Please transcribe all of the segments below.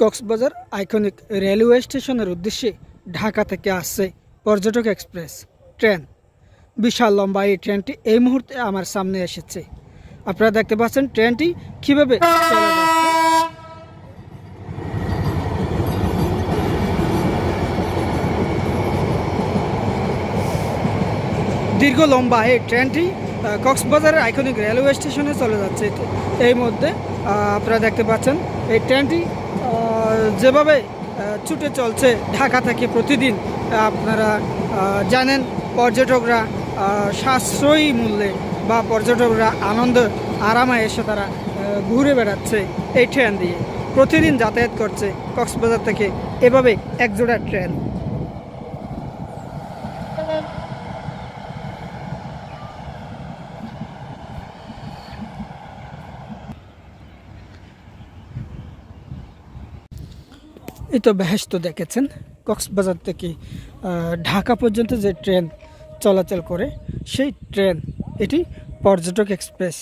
Cox's Bazar iconic railway স্টেশনের উদ্দেশ্যে ঢাকা থেকে আসছে পর্যটক এক্সপ্রেস ট্রেন। বিশাল লম্বা এই ট্রেনটি এই মুহূর্তে আমার সামনে এসেছে। আপনারা দেখতে পাচ্ছেন ট্রেনটি কিভাবে চলে যাচ্ছে। দীর্ঘ লম্বা এই ট্রেনটি কক্সবাজারের আইকনিক রেলওয়ে স্টেশনে চলে যাচ্ছে। এই মধ্যে আপনারা দেখতে পাচ্ছেন এই ট্রেনটি যেভাবে ছুটে চলছে ঢাকা থেকে প্রতিদিন। আপনারা জানেন পর্যটকরা সাশ্রয়ী মূল্যে বা পর্যটকরা আনন্দ আরামে এসে তারা ঘুরে বেড়াচ্ছে এই ট্রেন দিয়ে, প্রতিদিন যাতায়াত করছে কক্সবাজার থেকে এভাবে একজোড়া ট্রেন। এই তো বেহেশত দেখেছেন, কক্সবাজার থেকে ঢাকা পর্যন্ত যে ট্রেন চলাচল করে সেই ট্রেন, এটি পর্যটক এক্সপ্রেস।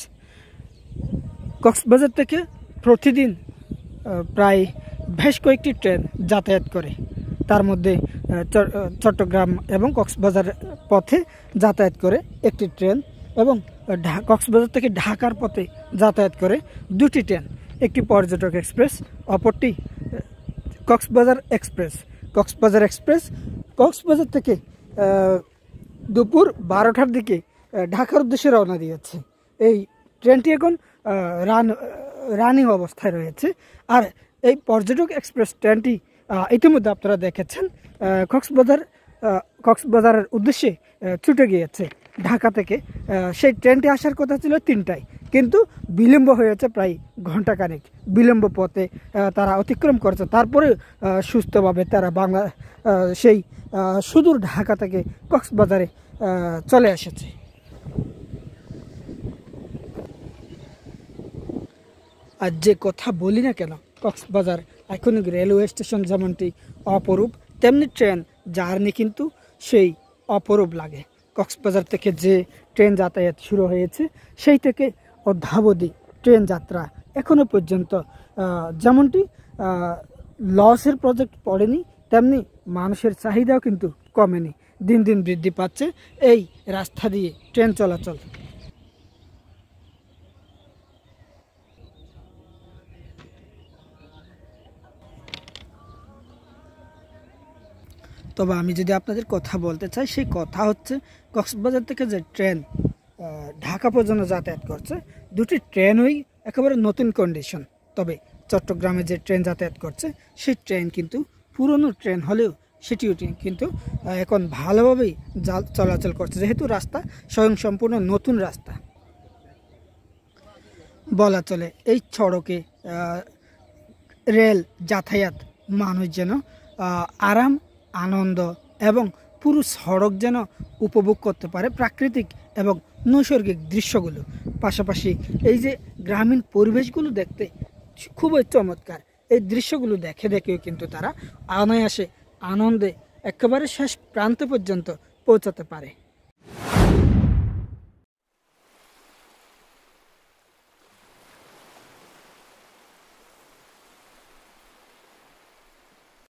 কক্সবাজার থেকে প্রতিদিন প্রায় বেশ কয়েকটি ট্রেন যাতায়াত করে, তার মধ্যে চট্টগ্রাম এবং কক্সবাজার পথে যাতায়াত করে একটি ট্রেন, এবং কক্সবাজার থেকে ঢাকার পথে যাতায়াত করে দুটি ট্রেন, একটি পর্যটক এক্সপ্রেস, অপরটি কক্সবাজার এক্সপ্রেস। কক্সবাজার এক্সপ্রেস কক্সবাজার থেকে দুপুর 12টার দিকে ঢাকার উদ্দেশ্যে রওনা দিয়েছে। এই ট্রেনটি এখন রানিং অবস্থায় রয়েছে। আর এই পর্যটক এক্সপ্রেস ট্রেনটি ইতিমধ্যে আপনারা দেখেছেন কক্সবাজারের উদ্দেশ্যে ছুটে গিয়েছে ঢাকা থেকে। সেই ট্রেনটি আসার কথা ছিল 3টায়, কিন্তু বিলম্ব হয়েছে প্রায় ঘণ্টাখানেক। বিলম্ব পথে তারা অতিক্রম করছে, তারপরে সুস্থভাবে তারা সেই সুদূর ঢাকা থেকে কক্সবাজারে চলে এসেছে। আর যে কথা বলি না কেন, কক্সবাজার আইকনিক রেলওয়ে স্টেশন যেমনটি অপরূপ, তেমনি ট্রেন জার্নি কিন্তু সেই অপরূপ লাগে। কক্সবাজার থেকে যে ট্রেন যাতায়াত শুরু হয়েছে সেই থেকে অদ্যাবধি ট্রেন যাত্রা এখনো পর্যন্ত যেমনটি লসের প্রজেক্ট পড়েনি, তেমনি মানুষের চাহিদাও কিন্তু কমেনি, দিন দিন বৃদ্ধি পাচ্ছে এই রাস্তা দিয়ে ট্রেন চলাচল। তবে আমি যদি আপনাদের কথা বলতে চাই, সেই কথা হচ্ছে কক্সবাজার থেকে যে ট্রেন ঢাকা পর্যন্ত যাতায়াত করছে, দুটি ট্রেনই একেবারে নতুন কন্ডিশন। তবে চট্টগ্রামে যে ট্রেন যাতায়াত করছে সেই ট্রেন কিন্তু পুরনো ট্রেন হলেও সেটিও কিন্তু এখন ভালোভাবেই চলাচল করছে, যেহেতু রাস্তা স্বয়ংসম্পূর্ণ নতুন রাস্তা বলা চলে। এই সড়কে রেল যাতায়াত মানুষ যেন আরাম, আনন্দ এবং পুরো সড়ক যেন উপভোগ করতে পারে প্রাকৃতিক এবং নৈসর্গিক দৃশ্যগুলো। পাশাপাশি এই যে গ্রামীণ পরিবেশগুলো দেখতে খুবই চমৎকার, এই দৃশ্যগুলো দেখেও কিন্তু তারা অনায়াসে আনন্দে একেবারে শেষ প্রান্ত পর্যন্ত পৌঁছাতে পারে।